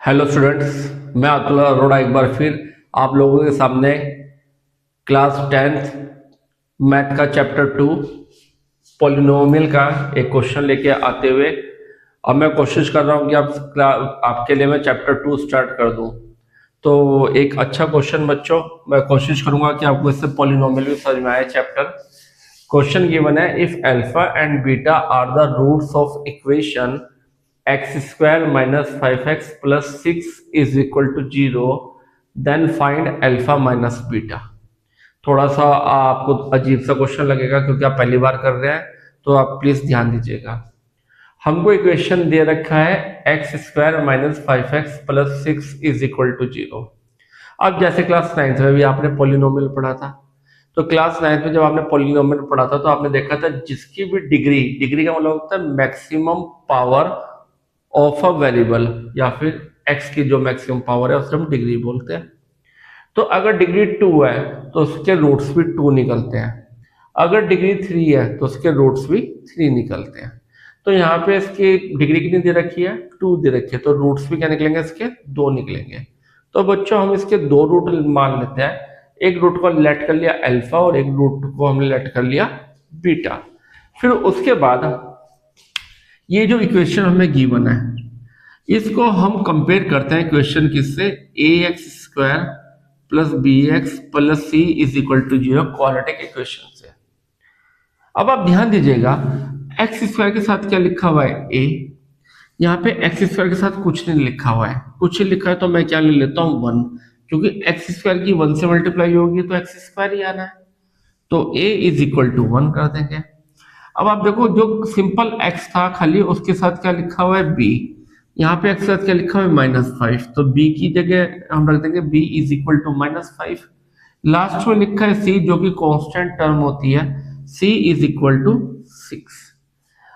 Hello students, मैं अतुल अरोड़ा एक बार फिर आप लोगों के सामने क्लास 10th मैथ का चैप्टर 2 पॉलिनोमियल का एक क्वेश्चन लेके आते हुए अब मैं कोशिश कर रहा हूँ कि आपके लिए मैं चैप्टर 2 स्टार्ट कर दूँ। तो एक अच्छा क्वेश्चन बच्चों, मैं कोशिश करूंगा कि आपको इससे पॉलिनोमियल भी समझ में आए। चैप्टर क्वेश्चन गिवन है, if alpha and beta are the roots of equation X square minus 5x plus 6 is equal to 0, then find alpha minus beta. थोड़ा सा आपको अजीब सा क्वेश्चन लगेगा क्योंकि आप पहली बार कर रहे हैं, तो आप प्लीज ध्यान दीजिएगा। हमको इक्वेशन दे रखा है X square minus 5x plus 6 is equal to 0। अब जैसे क्लास 9th में भी आपने पॉलिनोमियल पढ़ा था, तो क्लास 9th में जब आपने पॉलिनोमियल पढ़ा था तो आपने देखा था जिसकी भी डिग्री, डिग्री का मतलब होता है maximum power of a variable, या फिर एक्स की जो मैक्सिमम पावर है उसे हम डिग्री बोलते हैं। तो अगर डिग्री 2 है तो उसके रूट्स भी 2 निकलते हैं, अगर डिग्री 3 है तो उसके रूट्स भी 3 निकलते हैं। तो यहाँ पे इसकी डिग्री कितनी दे रखी है, 2 दे रखी है, तो रूट्स भी क्या निकलेंगे, इसके 2 निकलेंगे। तो बच्चों हम इसके 2 रूट मान लेते हैं, एक रूट को लेट कर लिया अल्फा और एक रूट को हमने लेट कर लिया बीटा। फिर उसके बाद ये जो इक्वेशन हमें गिवन है इसको हम कंपेयर करते हैं इक्वेशन किससे, a x square plus b x plus c is equal to 0 quadratic equation से। अब आप ध्यान दीजिएगा, एक्स स्क्वायर के साथ क्या लिखा हुआ है ए, यहाँ पे एक्स स्क्वायर के साथ कुछ नहीं लिखा हुआ है, कुछ लिखा है तो मैं क्या ले लेता हूँ 1, क्योंकि एक्स स्क्वायर की 1 से मल्टीप्लाई होगी तो एक्स स्क्वायर ही आना है, तो a इज इक्वल टू 1 कर देंगे। अब आप देखो जो सिंपल x था खाली उसके साथ क्या लिखा हुआ है b, यहाँ पे x के साथ क्या लिखा हुआ है -5, तो b की जगह हम रख देंगे b is equal to -5। Last में लिखा है c जो कि कांस्टेंट टर्म होती है, c इज इक्वल टू 6।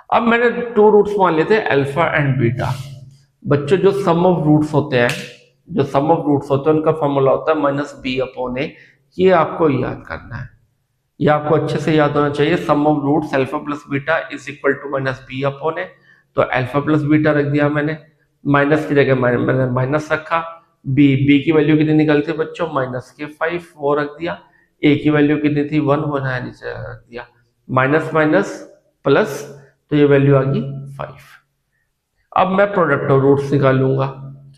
अब मैंने 2 रूट्स मान लेते हैं अल्फा एंड बीटा। बच्चों जो सम ऑफ रूट्स होते हैं, जो सम ऑफ रूट्स होते हैं उनका फॉर्मूला होता है -b/a। ये आपको याद करना है, ये आपको अच्छे से याद होना चाहिए। Sum of roots alpha plus beta is equal to -b/a। तो अल्फा प्लस बीटा रख दिया मैंने, माइनस की जगह मैंने माइनस रखा, बी की वैल्यू कितनी निकलती है बच्चों, -5 वो रख दिया, ए की वैल्यू कितनी थी 1 वो नीचे रख दिया, माइनस माइनस प्लस, तो ये वैल्यू आ गई 5। अब मैं प्रोडक्ट ऑफ रूट्स निकालूंगा,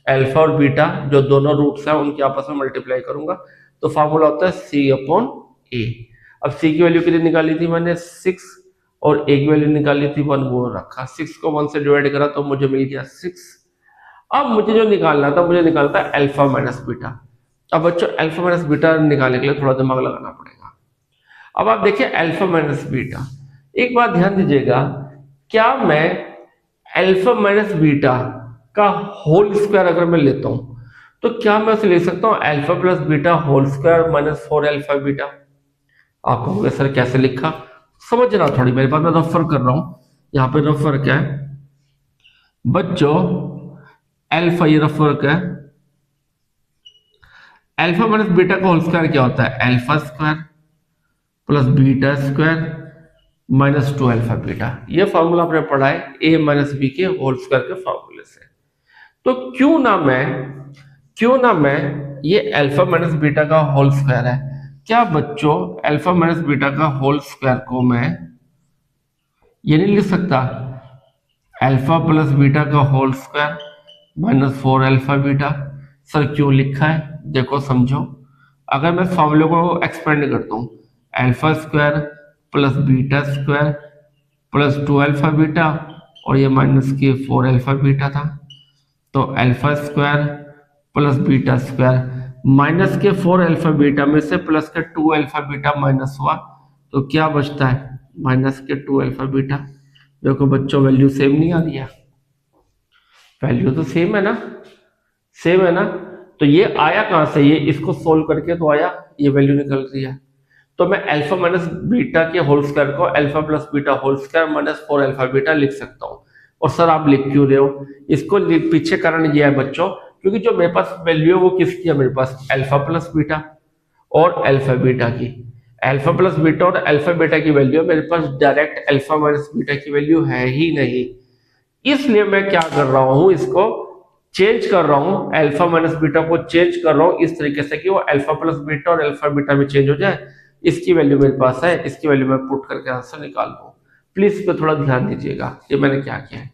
अल्फा और बीटा जो दोनों रूट्स हैं उनके आपस में मल्टीप्लाई करूंगा, तो फॉर्मूला होता है c/a। अब c की वैल्यू कितनी निकाली थी मैंने 6, और a की वैल्यू निकाली थी 1 वो रखा, 6 को 1 से डिवाइड करा तो मुझे मिल गया 6। अब मुझे जो निकालना था, मुझे निकालता है अल्फा माइनस बीटा। अब बच्चों अल्फा माइनस बीटा निकालने के लिए थोड़ा दिमाग लगाना पड़ेगा। अब आप देखिए अल्फा माइनस बीटा, एक बात ध्यान दीजिएगा, क्या मैं अल्फा माइनस बीटा का होल स्क्वायर अगर मैं लेता हूं तो क्या मैं उसे ले सकता हूं alpha plus beta whole square minus 4 alpha beta. आप कहोगे सर कैसे लिखा, समझना थोड़ी मेरे पास, मैं रेफर कर रहा हूं, यहाँ पे रेफर क्या है बच्चों, अल्फा ये रेफर क्या है, अल्फा माइनस बीटा का होल स्क्वायर क्या होता है, alpha square plus beta square -2 alpha beta. ये फॉर्मूला आपने पढ़ा है a माइनस बी के होल स्क्वायर के फॉर्मूले से। तो क्यों ना मैं ये अल्फा माइनस बीटा का होल स्क्वायर है, क्या बच्चों अल्फा माइनस बीटा का होल स्क्वायर को मैं ये नहीं लिख सकता अल्फा प्लस बीटा का whole square -4 alpha beta. Sir क्यों लिखा है, देखो समझो, अगर मैं फॉर्मूले को एक्सपेंड करता हूँ, alpha square plus beta square plus 2 alpha beta और ये -4 अल्फा बीटा था, तो alpha square plus beta square -4 alpha beta में से +2 अल्फा बीटा माइनस हुआ, तो क्या बचता है -2 अल्फा बीटा। देखो बच्चों वैल्यू सेम नहीं आ रही है, वैल्यू तो सेम है ना, सेम है ना। तो ये आया कहां से, ये इसको सोल्व करके तो आया, ये वैल्यू निकल रही है। तो मैं अल्फा माइनस बीटा के होल स्क्वायर को alpha plus beta whole square -4 alpha beta लिख सकता हूँ। और सर आप लिख क्यों रहे हो इसको, पीछे कारण ये है बच्चों, क्योंकि जो मेरे पास वैल्यू है वो किसकी है, मेरे पास अल्फा प्लस बीटा और अल्फा बीटा की, अल्फा प्लस बीटा और अल्फा बीटा की वैल्यू है, मेरे पास डायरेक्ट अल्फा माइनस बीटा की वैल्यू है ही नहीं। इसलिए मैं क्या कर रहा हूं, इसको चेंज कर रहा हूं, अल्फा माइनस बीटा को चेंज कर रहा हूं इस तरीके से कि वो अल्फा प्लस बीटा और अल्फा बीटा में चेंज हो जाए। इसकी वैल्यू मेरे पास है, इसकी वैल्यू मैं पुट करके आंसर निकाल दूं। प्लीज इस पर थोड़ा ध्यान दीजिएगा, ये मैंने क्या किया है।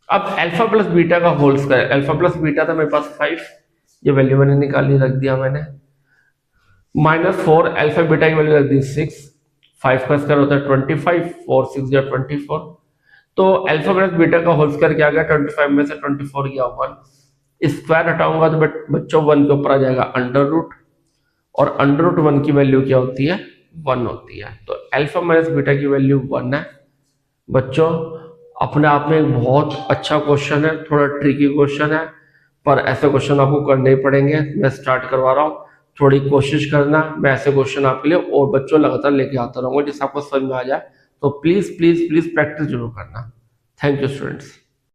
अब अल्फा प्लस बीटा का whole square, alpha plus beta था मेरे पास 5, ये वैल्यू मैंने निकाली, रख दिया मैंने, -4 अल्फा बीटा की वैल्यू रख दी 6, 5 का स्क्वायर होता है 25, 4 6 या 24, तो अल्फा प्लस बीटा का होल स्क्वायर क्या गया, 25 में से 24 गया 1, स्क्वायर हटाऊंगा तो बच्चों 1 के ऊपर आ जाएगा अंडर रूट, और अंडर रूट 1 की वैल्यू क्या होती है, 1 होती है। तो अल्फा माइनस बीटा की वैल्यू 1 है। बच्चों अपने आप में एक बहुत अच्छा क्वेश्चन है, थोड़ा ट्रिकी क्वेश्चन है, पर ऐसे क्वेश्चन आपको करने ही पड़ेंगे। मैं स्टार्ट करवा रहा हूँ, थोड़ी कोशिश करना, मैं ऐसे क्वेश्चन आपके लिए और बच्चों लगातार लेके आता रहूंगा जिससे आपको समझ में आ जाए। तो प्लीज प्लीज प्लीज प्रैक्टिस जरूर करना। Thank you students.